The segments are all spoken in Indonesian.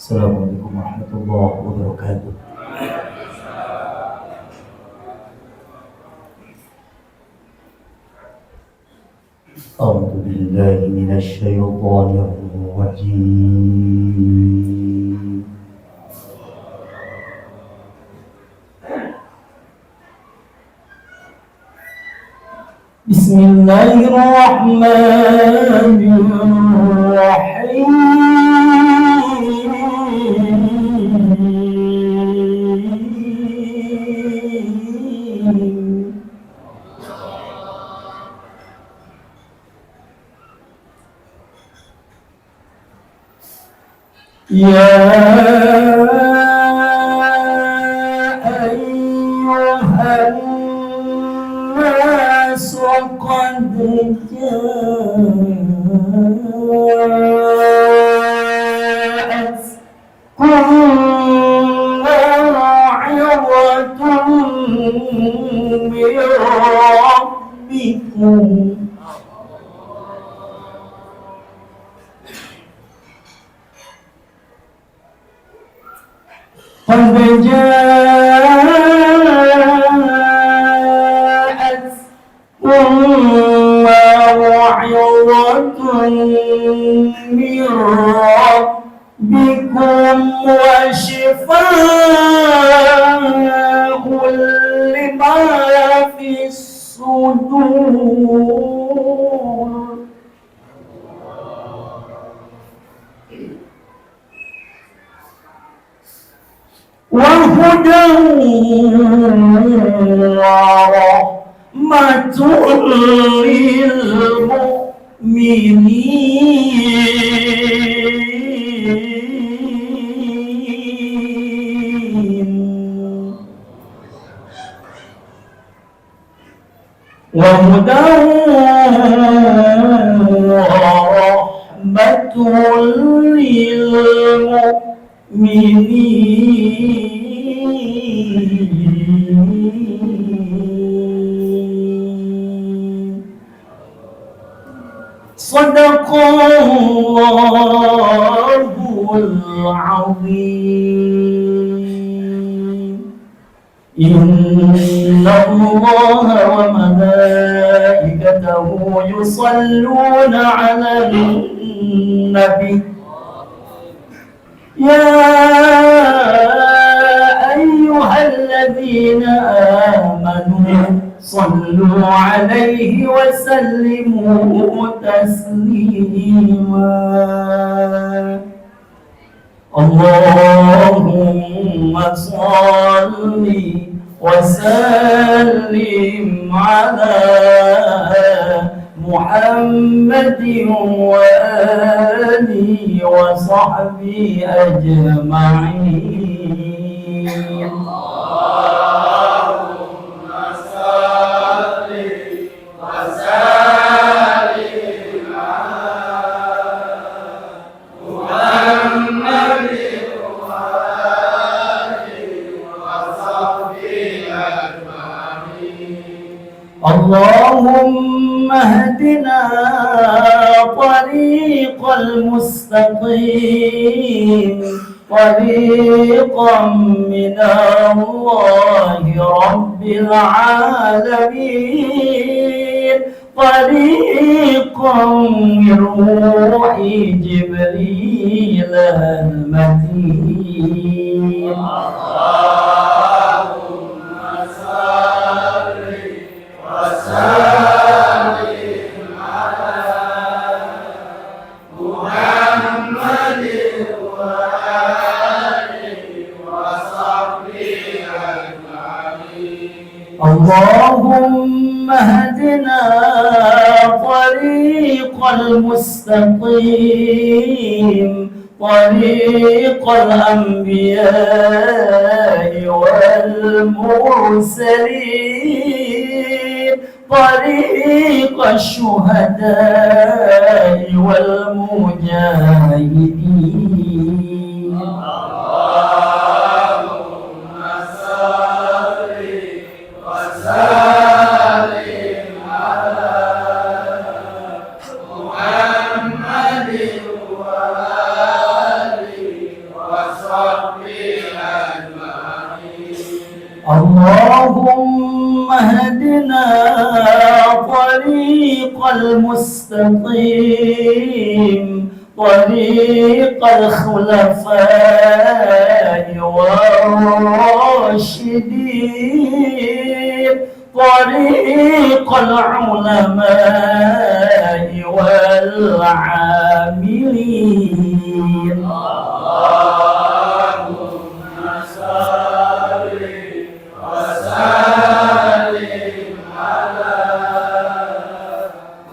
Assalamualaikum warahmatullahi wabarakatuh. A'udzu billahi minasy syaithanir rajim. Bismillahirrahmanirrahim. Ya ayyuhan nas qad ja'atkum maw'izatun min rabbikum قد جاءتكم موعظة من ربكم وشفاء لما في الصدور وهدى ورحمة للمؤمنين وهدى ورحمة للمؤمنين صدق الله العظيم. إن الله وملائكته يصلون على النبي يا أيها الذين آمنوا صلوا عليه وسلموا تسليما. اللهم صل وسلم على محمد وآله وصحبه أجمعين. اللهم صل وسلم على محمد وآله وصحبه أجمعين. اللهم اهدنا طريق المستقيم طريقا من الله رب العالمين طريقا من روح جبريل المتين. اللهم صل وسلم على محمد وآله وصحبه أجمعين. اللهم اهدنا طريق المستقيم طريق الأنبياء والمرسلين طريق الشهداء والمجاهدين. اللهم صل وسلم على محمد وآله المستقيم طريق الخلفاء والراشدين طريق العلماء والعاملين. اللهم صل وسلم على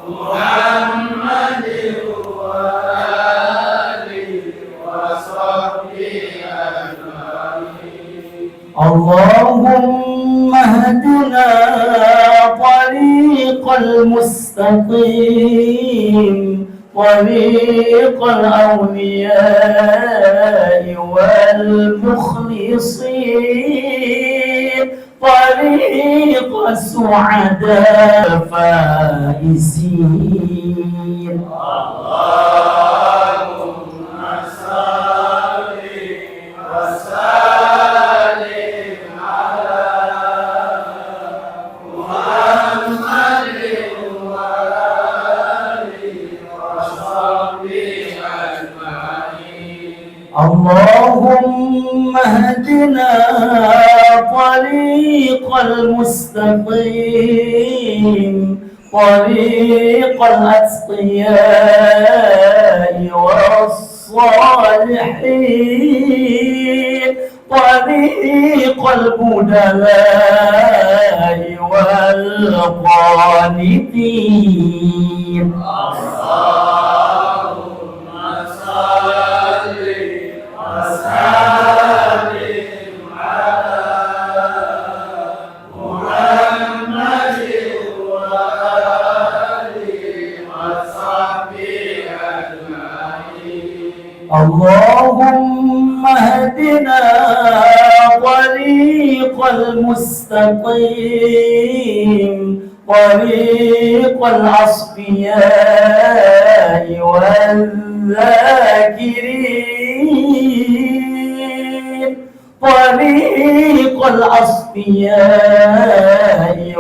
محمد وآله وصحبه أجمعين. اللهم اهدنا طريق المستقيم طريق الأولياء والمخلصين طريق السعداء الفائزين. اللهم صل وسلم على محمد وآله وصحبه أجمعين. اللهم اهدنا طريق المستقيم طريق الأتقياء والصالحين طريق البدلاء والقانتين. اللهم صل وسلم على محمد وآله وصحبه أجمعين. اللهم اهدنا طريق المستقيم طريق الأصفياء والذاكرين طريق الأصفياء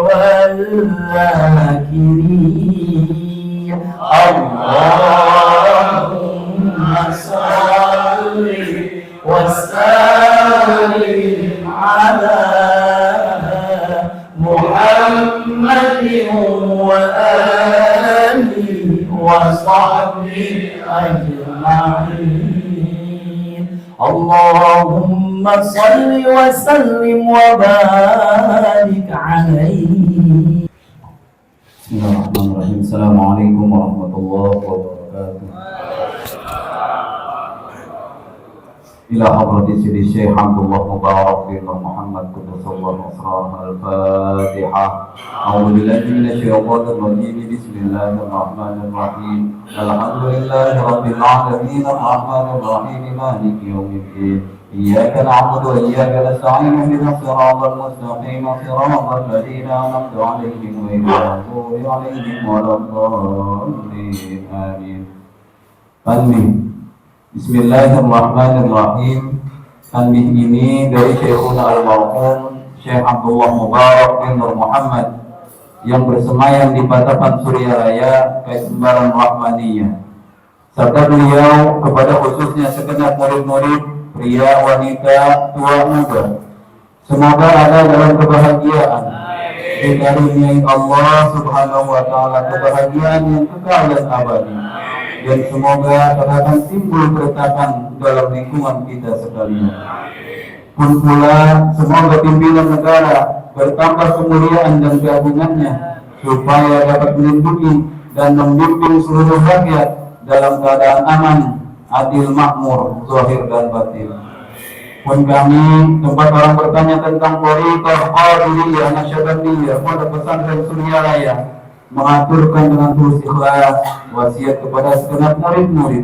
والذاكرين. اللهم صل وسلم على محمد وآله وصحبه أجمعين. اللهم صل وسلم وبارك عليه. Bismillahirrahmanirrahim. Assalamualaikum warahmatullahi wabarakatuh. Ila hadrati Sidi Syekh Abdullah Mubarak bin Muhammad Quddusallahu asrarul Al-Fatihah. A'udzu billahi minasyaitonir rajim. Bismillahirrahmanirrahim. Alhamdulillahi rabbil alamin arrahmanir rahim maliki yaumiddin. إياك نعبد وإياك نستعين اهدنا الصراط المستقيم صراط الذين أنعمت عليهم غير المغضوب عليهم ولا الضالين آمين. Tanbih. Bismillahirrahmanirrahim. Tanbih ini dari Syekhuna al-Marhum Syekh Abdullah Mubarak bin Nur Muhammad yang bersemayam di Patapan Surya Raya, Kesembaran Rahmaniyah. Serta beliau kepada khususnya segenap murid-murid pria, wanita, tua, muda, semoga ada dalam kebahagiaan, dikaruniai Allah Subhanahu wa Ta'ala kebahagiaan yang kekal dan abadi, dan semoga terkadang timbul keretakan dalam lingkungan kita sekalian. Pun pula semoga pimpinan negara bertambah kemuliaan dan keagungannya, supaya dapat melindungi dan membimbing seluruh rakyat dalam keadaan aman, adil, makmur, zahir dan batin. Pun kami tempat orang bertanya tentang Thariqah Qadiriyah Nasyabandiyah pada pesantren Surya Raya mengaturkan dengan tulus ikhlas wasiat kepada segenap murid-murid,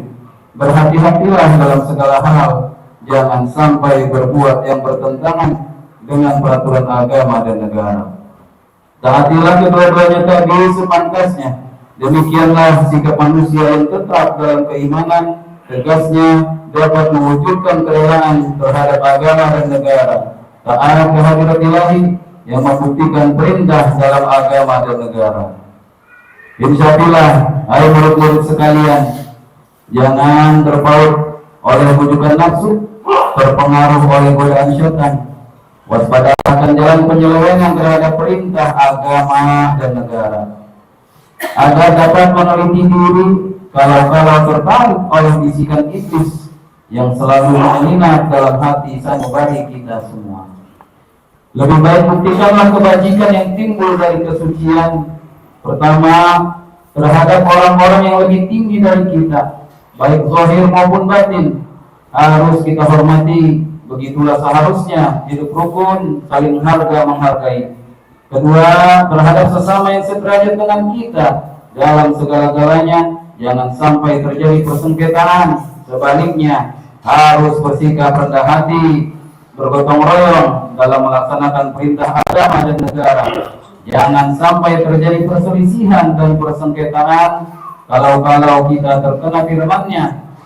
berhati-hatilah dalam segala hal, jangan sampai berbuat yang bertentangan dengan peraturan agama dan negara. Taatilah kedua-duanya tadi sepantasnya. Demikianlah sikap manusia yang tetap dalam keimanan, tegasnya dapat mewujudkan kerelaan terhadap agama dan negara, taat kehadirat ilahi yang membuktikan perintah dalam agama dan negara. Insyaallah, hai murid-murid sekalian, jangan terpaut oleh bujukan nafsu, terpengaruh oleh godaan syaitan. Waspadakan jalan penyelewengan terhadap perintah agama dan negara, agar dapat meneliti diri kalau tertarik oleh bisikan iblis yang selalu mengingat dalam hati sanubari kita semua. Lebih baik buktikanlah kebajikan yang timbul dari kesucian. Pertama, terhadap orang-orang yang lebih tinggi dari kita, baik zahir maupun batin, harus kita hormati. Begitulah seharusnya hidup rukun, saling harga menghargai. Kedua, terhadap sesama yang sederajat dengan kita dalam segala-galanya, jangan sampai terjadi persengketaan. Sebaliknya, harus bersikap rendah hati, bergotong royong dalam melaksanakan perintah agama dan negara. Jangan sampai terjadi perselisihan dan persengketaan kalau kita terkena firman-Nya,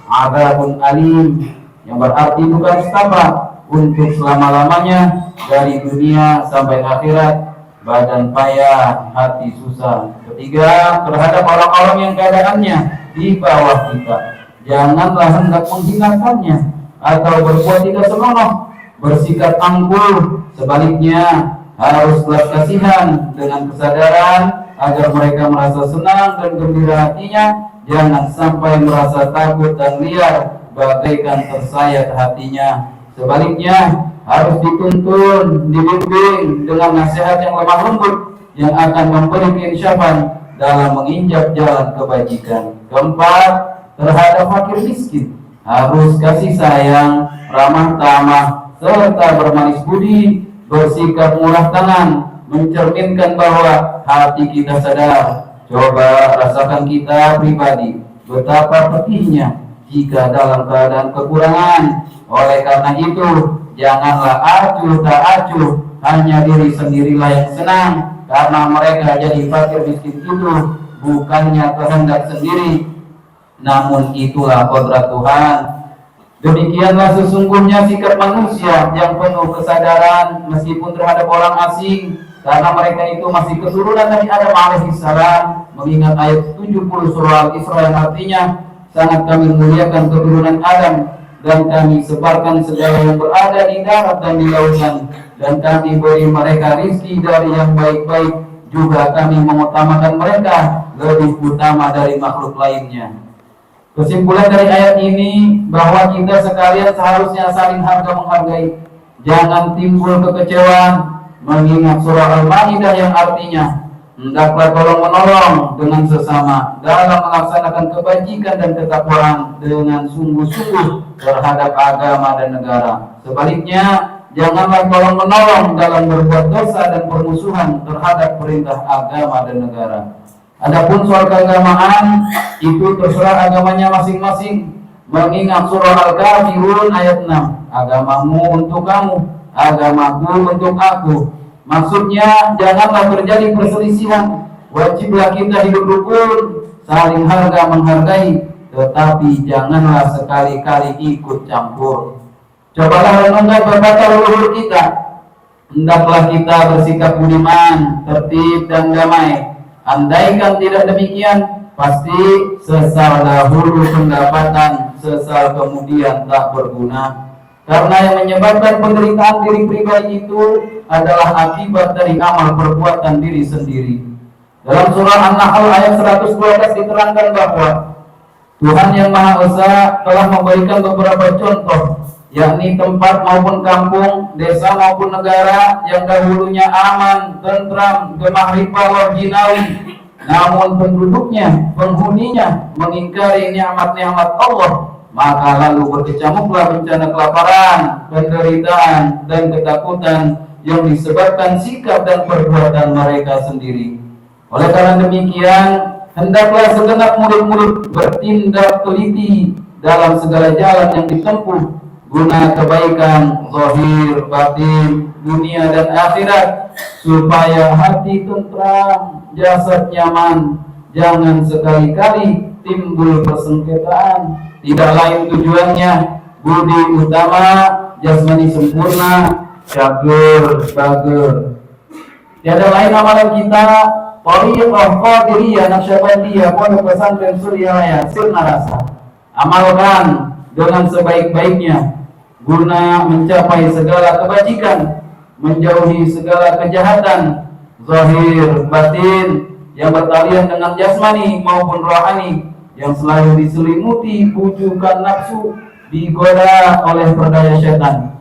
adzabun alim, yang berarti bukan stabak untuk selama-lamanya dari dunia sampai akhirat, badan payah, hati susah. Ketiga, terhadap orang-orang yang keadaannya di bawah kita, janganlah hendak menghinakannya atau berbuat tidak senonoh, bersikap angkuh. Sebaliknya, harus belas kasihan dengan kesadaran agar mereka merasa senang dan gembira hatinya. Jangan sampai merasa takut dan liar bagaikan tersayat hatinya. Sebaliknya, harus dituntun, dibimbing dengan nasihat yang lemah lembut yang akan memberi keinsyafan dalam menginjak jalan kebajikan. Keempat, terhadap fakir miskin, harus kasih sayang, ramah tamah, serta bermanis budi, bersikap murah tangan, mencerminkan bahwa hati kita sadar. Coba rasakan kita pribadi betapa pedihnya jika dalam keadaan kekurangan. Oleh karena itu, janganlah acuh tak acuh, hanya diri sendirilah yang senang karena mereka jadi fakir miskin itu bukannya kehendak sendiri, namun itulah kodrat Tuhan. Demikianlah sesungguhnya sikap manusia yang penuh kesadaran meskipun terhadap orang asing, karena mereka itu masih keturunan dari Adam alaihissalam. Mengingat ayat 70 surah Al-Isra yang artinya, sangat kami muliakan keturunan Adam dan kami sebarkan segala yang berada di darat dan di lautan, dan kami beri mereka rizki dari yang baik-baik, juga kami mengutamakan mereka lebih utama dari makhluk lainnya. Kesimpulan dari ayat ini bahwa kita sekalian seharusnya saling harga menghargai, jangan timbul kekecewaan. Mengingat surah Al-Maidah yang artinya, hendaklah tolong menolong dengan sesama dalam melaksanakan kebajikan dan ketakwaan dengan sungguh-sungguh terhadap agama dan negara. Sebaliknya, janganlah tolong menolong dalam berbuat dosa dan permusuhan terhadap perintah agama dan negara. Adapun soal keagamaan, itu terserah agamanya masing-masing. Mengingat surah Al-Kafirun ayat 6, agamamu untuk kamu, agamaku untuk aku. Maksudnya, janganlah terjadi perselisihan. Wajiblah kita hidup rukun, saling harga menghargai, tetapi janganlah sekali-kali ikut campur. Cobalah renungkan perkataan leluhur kita. Hendaklah kita bersikap budiman, tertib dan damai. Andaikan tidak demikian, pasti sesal dahulu pendapatan, sesal kemudian tak berguna. Karena yang menyebabkan penderitaan diri pribadi itu adalah akibat dari amal perbuatan diri sendiri. Dalam surah An-Nahl ayat 112 diterangkan bahwa Tuhan yang Maha Esa telah memberikan beberapa contoh, yakni tempat maupun kampung, desa maupun negara yang dahulunya aman, tentram, gemah ripah jinawi, namun penduduknya, penghuninya mengingkari nikmat-nikmat Allah, maka lalu berkecamuklah bencana kelaparan, penderitaan, dan ketakutan yang disebabkan sikap dan perbuatan mereka sendiri. Oleh karena demikian, hendaklah segenap murid-murid bertindak teliti dalam segala jalan yang ditempuh guna kebaikan zahir, batin, dunia dan akhirat, supaya hati tentram, jasad nyaman. Jangan sekali-kali timbul persengketaan. Tidak lain tujuannya budi utama, jasmani sempurna, syakur bager. Tiada lain amalan kita Thariqah Qadiriyah Naqsyabandiyah Pondok Pesantren Suryalaya Sirnarasa. Amalkan dengan sebaik-baiknya guna mencapai segala kebajikan, menjauhi segala kejahatan zahir batin yang bertalian dengan jasmani maupun rohani, yang selalu diselimuti bujukan nafsu, digoda oleh perdaya syaitan.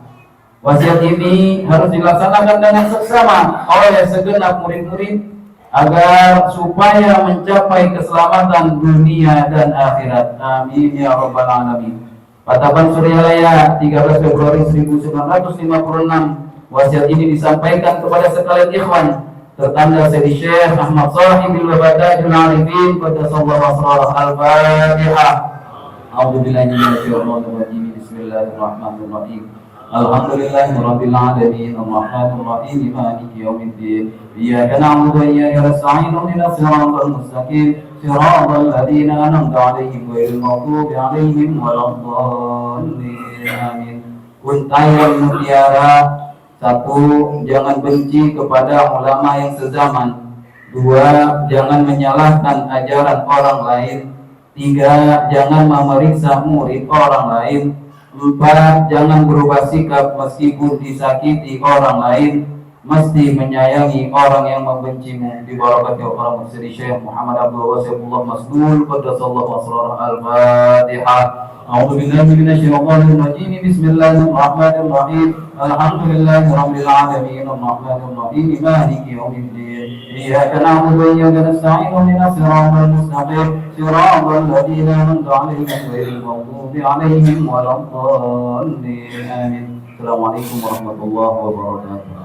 Wasiat ini harus dilaksanakan dengan seksama oleh segenap murid-murid agar supaya mencapai keselamatan dunia dan akhirat. Amin ya rabbal alamin. Pataban Suryalaya 13 Februari 1956. Wasiat ini disampaikan kepada sekalian ikhwan tertanda Sayyidi Syekh Ahmad Sahibil Wabadajul Arifin qaddasallahu asrarah. Al-Fatihah. A'udzubillahi minasyaitonir rajim. Bismillahirrahmanirrahim. Alhamdulillahirabbil alamin arrahmanir rahim maliki yaumiddin iyyaka na'budu wa iyyaka nasta'in ihdinas siratal mustaqim siratal ladzina an'amta 'alaihim ghairil maghdubi 'alaihim waladdallin amin. Kuntai wal mutiara. 1. Jangan benci kepada ulama yang sezaman. 2. Jangan menyalahkan ajaran orang lain. 3. Jangan memeriksa murid orang lain. 4. Jangan berubah sikap meskipun disakiti orang lain. Mesti menyayangi orang yang membencimu. Di barakati orang Sayyidi Syekh Muhammad Abdul Wasifullah Masdul qaddasallahu asrarah. Al-Fatihah. A'udzubillahi minasyaitonir rajim. Bismillahirrahmanirrahim. Alhamdulillahirabbil alamin arrahmanir rahim maliki yaumiddin iyyaka na'budu wa iyyaka nasta'in ihdinas siratal mustaqim siratal ladzina an'amta 'alaihim ghairil maghdubi 'alaihim waladdallin amin. Assalamualaikum warahmatullahi wabarakatuh.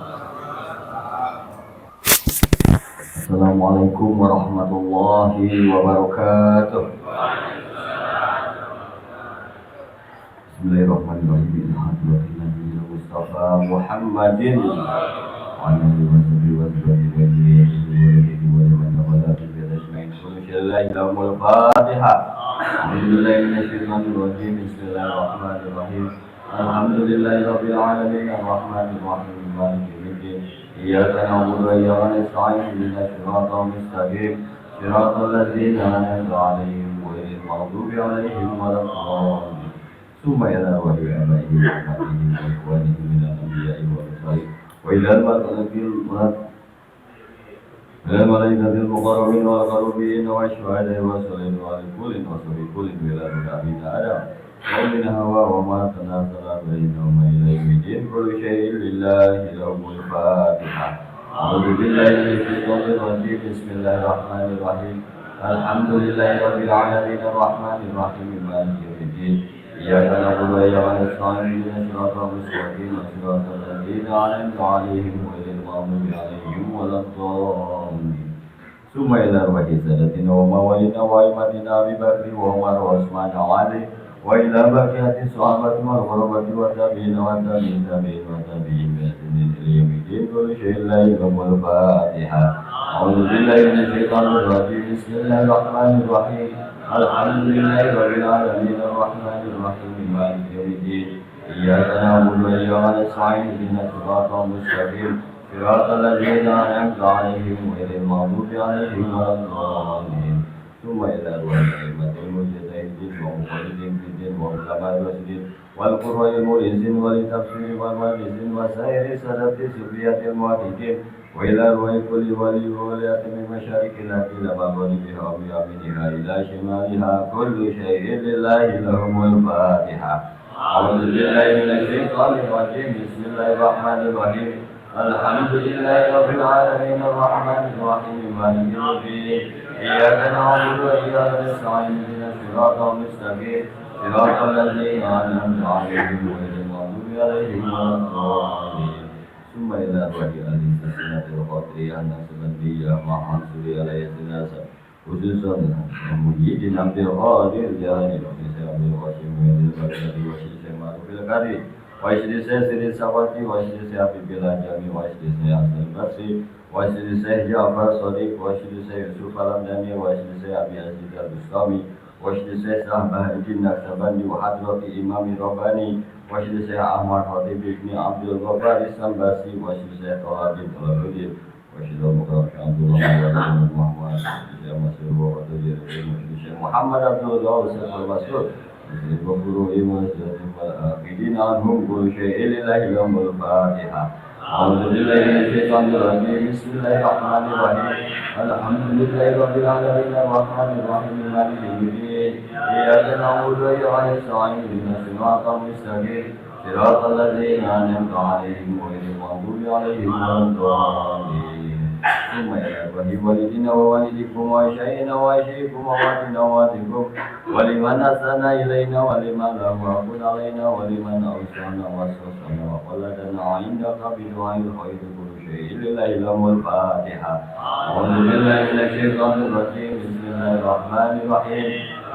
Assalamualaikum warahmatullahi wabarakatuh. Bismillahirrahmanirrahim. Alhamdulillah Mustafa Muhammadin wa alihi wa sahbihi wa Al-Fatihah. Bismillahirrahmanirrahim. Bismillahirrahmanirrahim. Alhamdulillahirabbil alamin arrahmanir rahim maliki yaumiddin iyyaka na'budu wa iyyaka nasta'in ihdinas siratal mustaqim siratal ladzina an'amta 'alaihim ghairil maghdubi 'alaihim waladdallin. Summa ila wahyi abaihi wa ummatihi wa ikhwanihi minal anbiya'i wal mursalin wa ilal malaikatil muqarrabin wal qarubin wa syuhada'i wa salihin wa kullin wa sabi kullin bila nabiyyin adam wa min hawa wa ma tanazala bainahum ila yawmiddin kullu syai'in lillahi lahul fatihah. A'udzu billahi minasyaitonir rajim. Bismillahirrahmanirrahim. Alhamdulillahirabbil alamin arrahmanir rahim maliki yaumiddin iyyaka na'budu wa iyyaka nasta'in ihdinas siratal mustaqim siratal ladzina an'amta 'alaihim ghairil maghdubi 'alaihim waladdallin. Summa ila wahyi sadatina wa mawalina wa imatina Abi Bakri wa Umar wa Utsman wa Ali wa ila baqiyati sahabati wal ghurabati wa tabi'in wa tabi'in tabi'in wa tabi'in bi ihsanin ila yaumil kullu syai'in la ilaha Fatihah. A'udzu billahi minasyaitonir rajim. Bismillahirrahmanirrahim. Alhamdulillahirabbil alamin arrahmanir rahim maliki yaumiddin iyyaka na'budu wa iyyaka nasta'in ihdinas siratal mustaqim siratal ladzina an'amta 'alaihim ghairil maghdubi 'alaihim waladdallin. Summa ila al-walimatil mujtahidin wa muqallidin bidin wa ulama'i wasdin wal qurra'il mu'izin wal tafsir wal mu'izin wa sairi sadati subiyatil mu'adidin wa ila ruhi kulli wali wa waliyati min masyarikil ardi ila maghribiha wa yaminiha ila shimaliha kullu syai'in lillahi lahumul fatihah. A'udzu billahi minasyaitonir rajim. Bismillahirrahmanirrahim. Alhamdulillahirabbil alamin arrahmanir rahim maliki yaumiddin iyyaka na'budu wa iyyaka nasta'in ihdinas siratal mustaqim siratal ladzina an'amta 'alaihim ghairil maghdubi 'alaihim waladdallin. Summa ila wahyi al-sinatil qatriyah nasbandiyah ma'an Suryalaya sinasa khususan Muhyiddin Abdul Qadir Jilani Syekh Abdul Qasim bin Al-Baghdadi wa Syekh Ma'rufil Qadi wa Syekh Sidi Sawati wa Syekh Abibil Ajami wa Syekh Hasan Basri wa Syekh Ja'far Shadiq wa Syekh Yusuf Al-Hamdani wa Syekh Abi Aziz Al-Bustami wa Syekh Bahauddin Naqsabandi wa Hadrati Imam Rabbani wa Syekh Ahmad Khatib bin Abdul Ghaffar Sambasi wa Syekh Tawabin Al-Hudid wa وشهد المكرم عبد الله محمد يا مسير وقدر محمد عبد الله وسلم الرسول وقولوا إيمان والآخرين عنهم كل شيء لله يوم الفاتحة أعوذ بالله من الشيطان الرجيم بسم الله الرحمن الرحيم الحمد لله رب العالمين الرحمن الرحيم مالك يوم الدين إياك نعبد وإياك نستعين اهدنا الصراط المستقيم صراط الذين أنعمت عليهم غير المغضوب عليهم ولا الضالين ثم إلى والدنا ووالدكم وشيخنا وشيخكم ووالدنا ووالدكم ولمن أحسن إلينا ولمن لم يكن علينا ولمن أوصانا وصصنا وقلدنا عندك بدعاء الخير كل شيء لله الأمر الفاتحة أعوذ بالله من الشيطان الرجيم بسم الله الرحمن الرحيم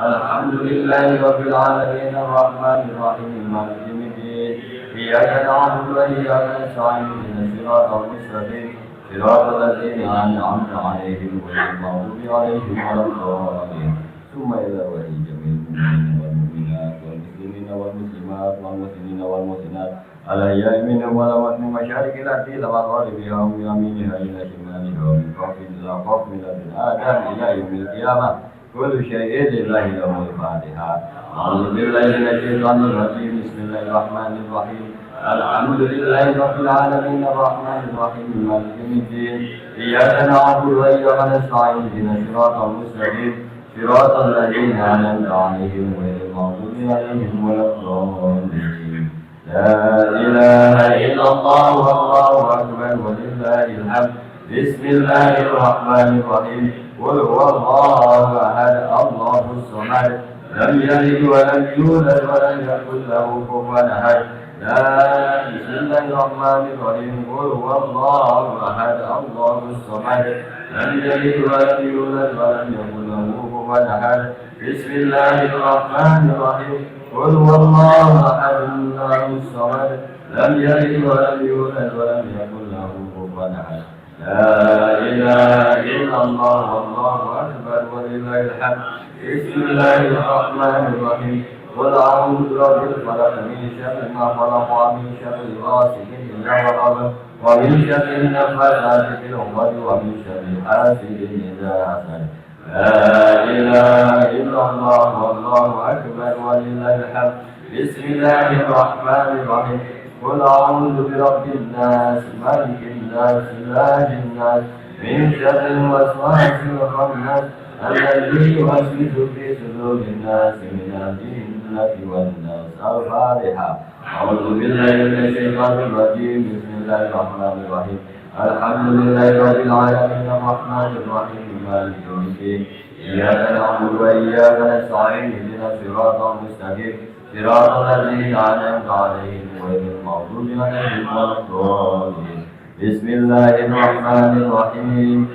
الحمد لله رب العالمين الرحمن الرحيم مالك يوم الدين إياك نعبد وإياك نستعين اهدنا الصراط المستقيم صراط الذين أنعمت عليهم غير المغضوب عليهم ولا الضالين ثم إلى وجه جميع المؤمنين والمؤمنات والمسلمين والمسلمات والمسلمين والمسلمات الأحياء منهم والأموات من مشارق الأرض إلى مغاربها ومن يمينها إلى شمالها ومن فوق إلى فوق من لدن آدم إلى يوم القيامة كل شيء لله له الفاتحة أعوذ بالله من الشيطان الرجيم بسم الله الرحمن الرحيم الحمد لله رب العالمين الرحمن الرحيم مالك يوم الدين إياك نعبد وإياك نستعين اهدنا الصراط المستقيم صراط الذين أنعمت عليهم غير المغضوب عليهم ولا الضالين لا إله إلا الله والله أكبر ولله الحمد بسم الله الرحمن الرحيم قل هو الله أحد الله الصمد لم يلد ولم يولد ولم يكن له كفوا أحد بسم الله الرحمن الرحيم قل هو الله أحد الله الصمد لم يلد ولم يولد ولم يكن له كفوا أحد بسم الله الرحمن الرحيم قل هو الله أحد الله الصمد لم يلد ولم يولد ولم يكن له كفوا أحد لا إله إلا الله والله أكبر ولله الحمد بسم الله الرحمن الرحيم قل أعوذ برب الفلق من شر ما خلق ومن شر غاسق إذا وقب ومن شر النفاثات في العقد ومن شر حاسد إذا حسد لا إله إلا الله والله أكبر ولله الحمد بسم الله الرحمن الرحيم قل أعوذ برب الناس ملك الناس إله الناس من شر الوسواس الخناس الذي يوسوس في صدور الناس من الجنة والناس الفاتحة أعوذ بالله من الشيطان الرجيم بسم الله الرحمن الرحيم الحمد لله رب العالمين الرحمن الرحيم مالك يوم الدين إياك نعبد وإياك نستعين اهدنا الصراط المستقيم صراط الذين أنعمت عليهم غير المغضوب عليهم ولا الضالين بسم الله الرحمن الرحيم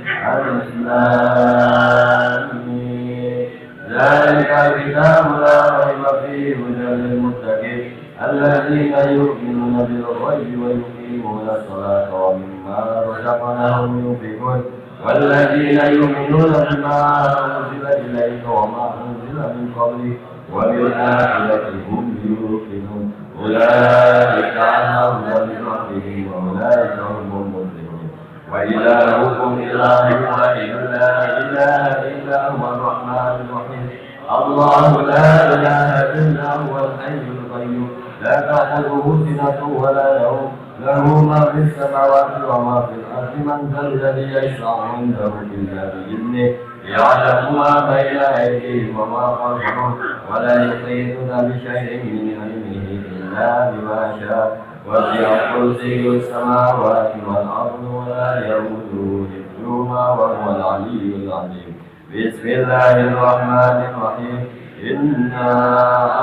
ذلك الكتاب لا ريب فيه هدى للمتقين الذين يؤمنون بالغيب ويقيمون الصلاة ومما رزقناهم ينفقون والذين يؤمنون بما أنزل إليك وما أنزل من قبلك وبالآخرة هم يوقنون أولئك على هدى من ربهم وأولئك هم المفلحون وإلهكم إله واحد لا إله إلا هو الرحمن الرحيم الله لا إله إلا هو الحي القيوم لا تأخذه سنة ولا نوم له ما في السماوات وما في الأرض من ذا الذي يشفع عنده إلا بإذنه يعلم ما بين أيديهم وما خلفهم ولا يحيطون بشيء من علمه إلا بما شاء وسع كرسيه السماوات والأرض ولا يئوده حفظهما وهو العلي العظيم بسم الله الرحمن الرحيم إنا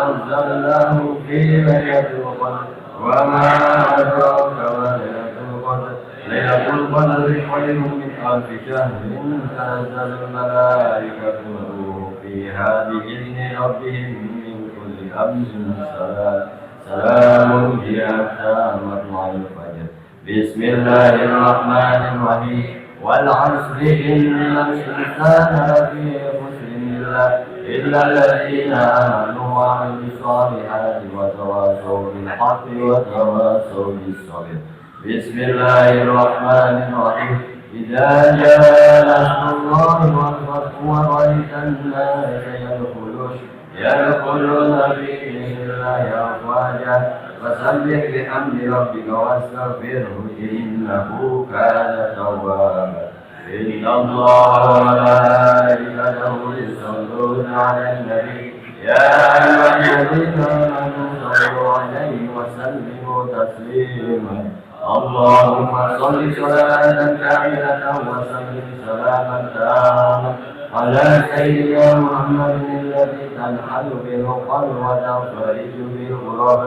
أنزلناه في ليلة القدر وما أدراك ما ليلة القدر ليلة القدر خير من ألف شهر تنزل الملائكة والروح فيها بإذن ربهم من كل أمر سلام هي حتى مطلع الفجر بسم الله الرحمن الرحيم والعصر إن الإنسان لفي خسر إلا الذين آمنوا وعملوا الصالحات وتواصوا بالحق وتواصوا بالصبر بسم الله الرحمن الرحيم إذا جاء نصر الله والفتح ورأيت الناس يدخلون في دين الله أفواجا فسبح بحمد ربك واستغفره إنه كان توابا إن الله وملائكته يصلون على النبي يا أيها الذين آمنوا صلوا عليه وسلموا تسليما اللهم صل صلاة كاملة وسلم سلاما تاما على سيدنا محمد الذي تنحل به القلب وتنفرج به الغراب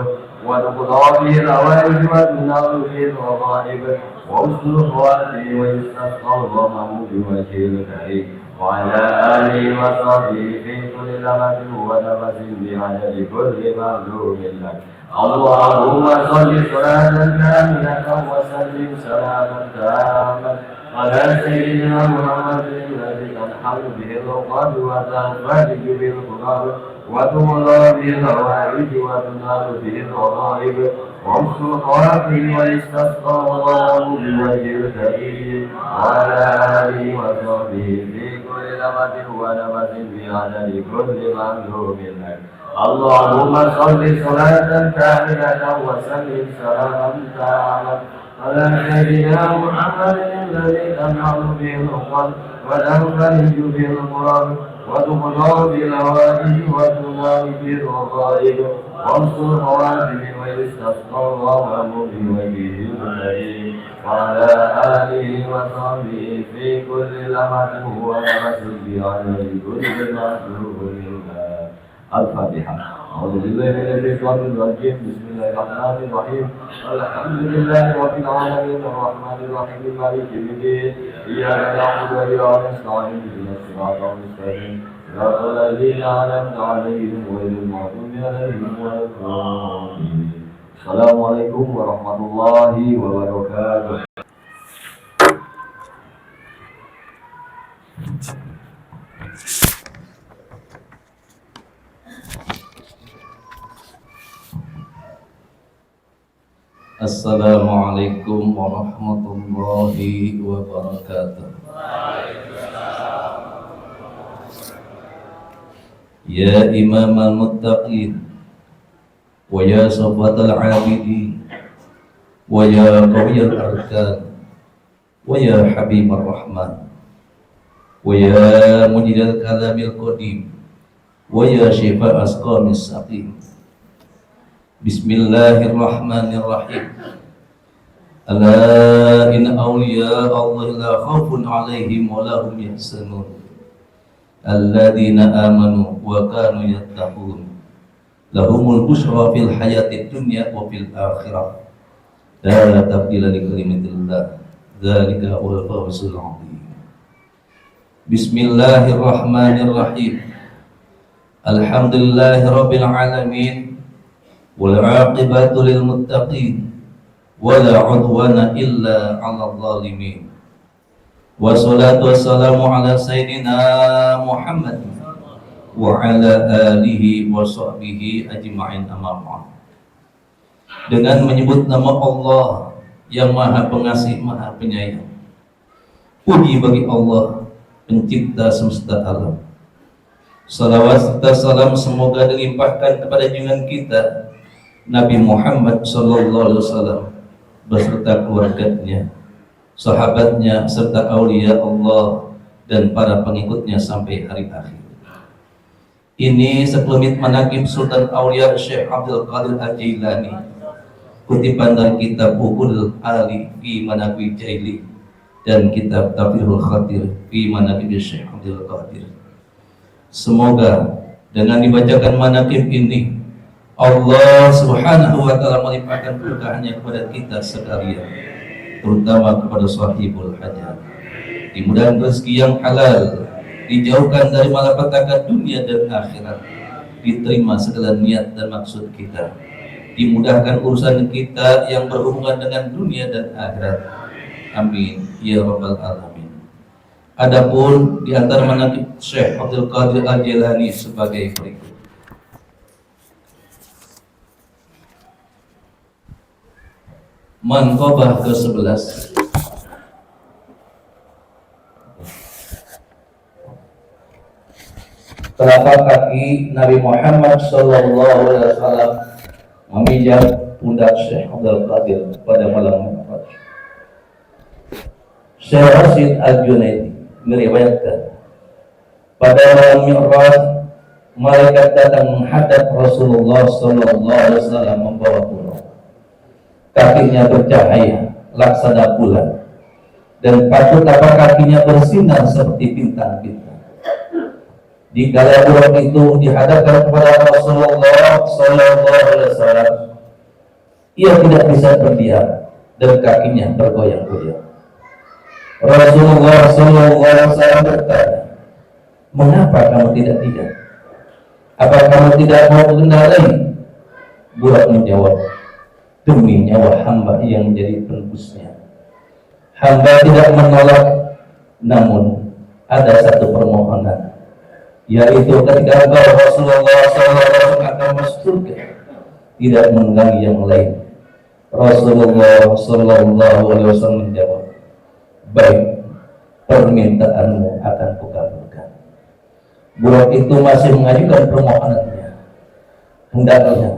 وتقضى به الأوائل وتنال به الرغائب وحسن الخواتم ويستسقى الغمام بوجه الكريم وعلى آله وصحبه في كل لمس ونفس بعدد كل مخلوق لك اللهم صل صلاة كاملة وسلم سلاما تاما على سيدنا محمد الذي تنحل به العقد وتنفرج به الكرب وتمضى به الهوائج وتنال به الرغائب وحسن الخواتم ويستسقى الله بوجه الكريم وعلى آله وصحبه في كل لمس ونفس بعدد كل مخلوق لك اللهم صل صلاة كاملة وسلم سلاما تاما على سيدنا محمد الذي تنحل به العقد وتنفرج به الكرب وتقضى بالهوائج وتنال به الرغائب وانصر الخواتم ويستسقى الله بوجهه الكريم وعلى آله وصحبه في كل لمحة ونفس بعدد كل مخلوق لله الفاتحة أعوذ بالله من الشيطان الرجيم بسم الله الرحمن الرحيم الحمد لله رب العالمين الرحمن الرحيم مالك يوم الدين إياك نعبد وإياك نستعين اهدنا الصراط المستقيم صراط الذين أنعمت عليهم غير المغضوب عليهم ولا الضالين السلام عليكم ورحمة الله وبركاته. Assalamualaikum warahmatullahi wabarakatuh. Ya imam al-muttaqin wa ya safat al-abidin wa ya qawi al-arkan wa ya habib ar-rahman wa ya mujid al-kalamil qadim wa ya shifa asqamis saqim. Bismillahirrahmanirrahim. Ala inna awliya Allah la khawfun alaihim wa lahum yahzanun alladhina amanu wa kanu yattaqun lahumul bushra fil hayatid dunya wa fil akhirah la tabdila li kalimatillah dzalika huwal fawzul 'azim. Bismillahirrahmanirrahim. Alhamdulillahirabbil alamin wal 'aqibatu lil muttaqin wala 'udwana illa 'alal zalimin. Wassalatu wassalamu ala sayyidina Muhammad wa ala alihi wa sahbihi ajma'in amma ba'd. Dengan menyebut nama Allah yang Maha Pengasih, Maha Penyayang. Puji bagi Allah pencipta semesta alam. Salawat serta salam semoga dilimpahkan kepada junjungan kita Nabi Muhammad sallallahu alaihi wasallam beserta keluarganya, sahabatnya serta aulia Allah dan para pengikutnya sampai hari akhir. Ini sekelumit manaqib Sultan Aulia Syekh Abdul Qadir Al-Jailani, kutipan dari kitab Uqudul Ali fi Manaqib Jaili dan kitab Tafsirul Khatir fi Manaqib Syekh Abdul Qadir. Semoga dengan dibacakan manaqib ini Allah Subhanahu wa taala melimpahkan berkahnya kepada kita sekalian, terutama kepada sahibul hajat. Dimudahkan rezeki yang halal, dijauhkan dari malapetaka dunia dan akhirat, diterima segala niat dan maksud kita, dimudahkan urusan kita yang berhubungan dengan dunia dan akhirat. Amin ya rabbal alamin. Adapun di antara manaqib Syekh Abdul Qadir Al-Jailani sebagai berikut. Manqabah ke-11. telapak kaki Nabi Muhammad SAW memijat pundak Syekh Abdul Qadir pada malam Mi'raj. Syekh Rashid Al-Junaidi meriwayatkan pada malam Mi'raj malaikat datang menghadap Rasulullah SAW membawa burung. Kakinya bercahaya laksana bulan dan patung tapak kakinya bersinar seperti bintang-bintang. Di kala burung itu dihadapkan kepada Rasulullah SAW, ia tidak bisa berdiam dan kakinya bergoyang-goyang. Rasulullah SAW bertanya, "Mengapa kamu tidak diam? Apa kamu tidak mau mengendarai?" Burung menjawab, "Demi nyawa hamba yang menjadi penebusnya, hamba tidak menolak, namun ada satu permohonan, yaitu ketika engkau Rasulullah SAW akan masuk surga, tidak mengganggu yang lain." Rasulullah SAW menjawab, "Baik, permintaanmu akan kukabulkan." Burung itu masih mengajukan permohonannya. Hendaknya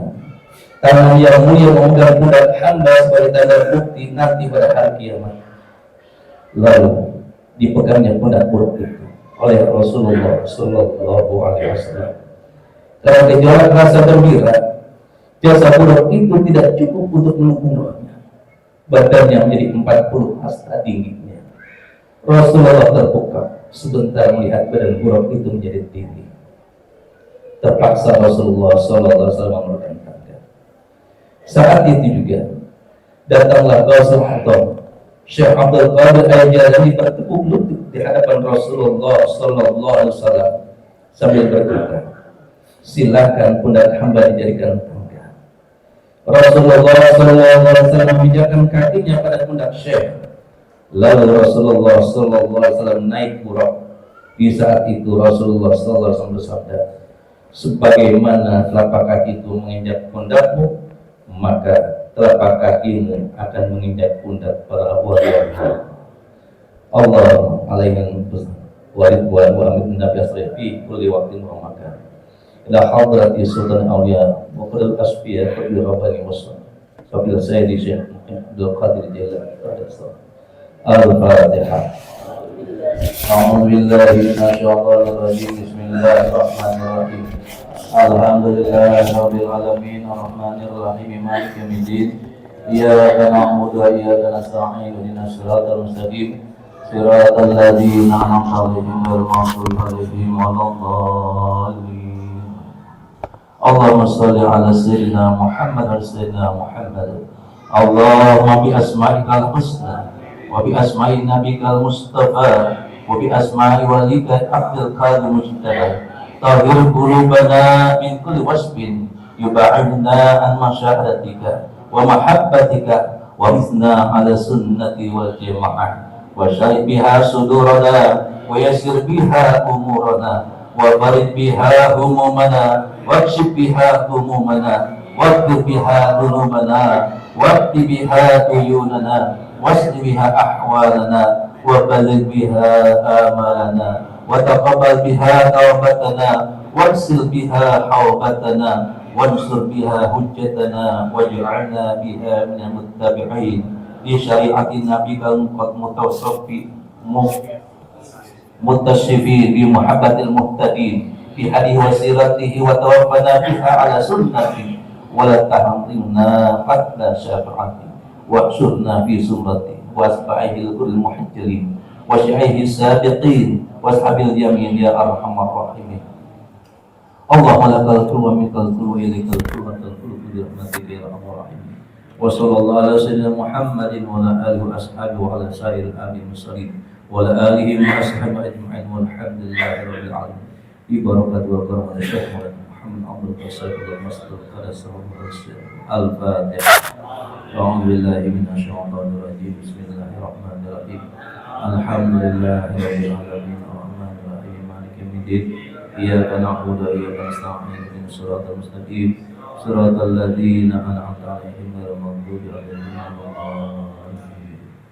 tangan yang mulia memegang pundak hamba sebagai tanda bukti nanti pada hari kiamat. Lalu dipegangnya pundak burung itu oleh Rasulullah SAW. Karena gejolak rasa gembira, jasa burung itu tidak cukup untuk menunggu rohnya. Badannya menjadi 40 hasta tingginya. Rasulullah terpukau sebentar melihat badan burung itu menjadi tinggi. Terpaksa Rasulullah SAW menurunkan tangga. Saat itu juga datanglah Gausul Hatam Syekh Abdul Qadir Al-Jilani bertepuk lutut di hadapan Rasulullah SAW sambil berkata, "Silakan pundak hamba dijadikan tangga." Rasulullah SAW memijakkan kakinya pada pundak Syekh. Lalu Rasulullah SAW naik buruk. Di saat itu Rasulullah SAW bersabda, "Sebagaimana telapak kakiku menginjak pundakmu, maka telapak kakimu akan menginjak pundak para wali-wali." Allah alaihi wasallam wa amin nabi asrifi kulli waqtin wa makan. Ila hadrati sultan awliya wa qadal asfiya kulli rabbani wasal. Sabila sayyidi Syekh Abdul Qadir Jilani Al-Fatihah. A'udzu billahi minasyaitonir rajim. Bismillahirrahmanirrahim. Alhamdulillahirabbil alamin arrahmanir rahim maliki yaumiddin. Iyyaka na'budu wa iyyaka nasta'in ihdinas siratal mustaqim siratal ladzina an'amta 'alaihim ghairil maghdubi 'alaihim waladdallin. Allahumma shalli 'ala sayyidina Muhammad wa sayyidina Muhammad. Allahumma bi asma'ikal husna wa bi asma'i nabikal mustafa wa bi asma'i walika Abdul Qadir Mujtaba tahhir qulubana min kulli wasbin yub'idna an masyahadatika wa mahabbatika wa mithna ala sunnati wal jamaah wa syari' biha sudurana wa yassir biha umurana wa barid biha humumana wa kshif biha humumana wa qdir biha dhunubana wa qdi biha duyunana wasli biha ahwalana wa baligh biha amalana wa taqabbal biha tawbatana waghsil biha hawbatana wansur biha hujjatana waj'alna biha minal muttabi'in li syari'ati nabiyil mutasyifi bi muhabbatil muhtadin bi hadihi wa siratihi wa tawaffana biha ala sunnati wa la tahrimna qadda syafa'ati wa surna fi surati wa asba'ihil kulil muhajjirin wa syi'ihi sabiqin wa ashabil yamin ya arhamar rahimin. Allahumma lakal kullu wa minkal kullu wa ilaikal kullu wa tal kullu bi rahmatika ya arhamar rahimin. Wa sallallahu ala sayyidina Muhammadin wa ala alihi wa ashabihi wa ala sa'iril amin musallin wa ala alihi wa ashabihi ajma'in walhamdulillahi rabbil alamin. Bi barakati wa karamati Syekh Muhammad Abdul Qasim al-Mastur qala sallallahu alaihi wasallam. Al-Fatihah. A'udzu billahi minasyaitonir rajim. Bismillahirrahmanirrahim. Alhamdulillahirabbil alamin arrahmanir rahim maliki yaumiddin. Iyyaka na'budu wa iyyaka nasta'in ihdinas siratal mustaqim siratal ladzina an'amta 'alaihim ghairil maghdubi 'alaihim waladdallin.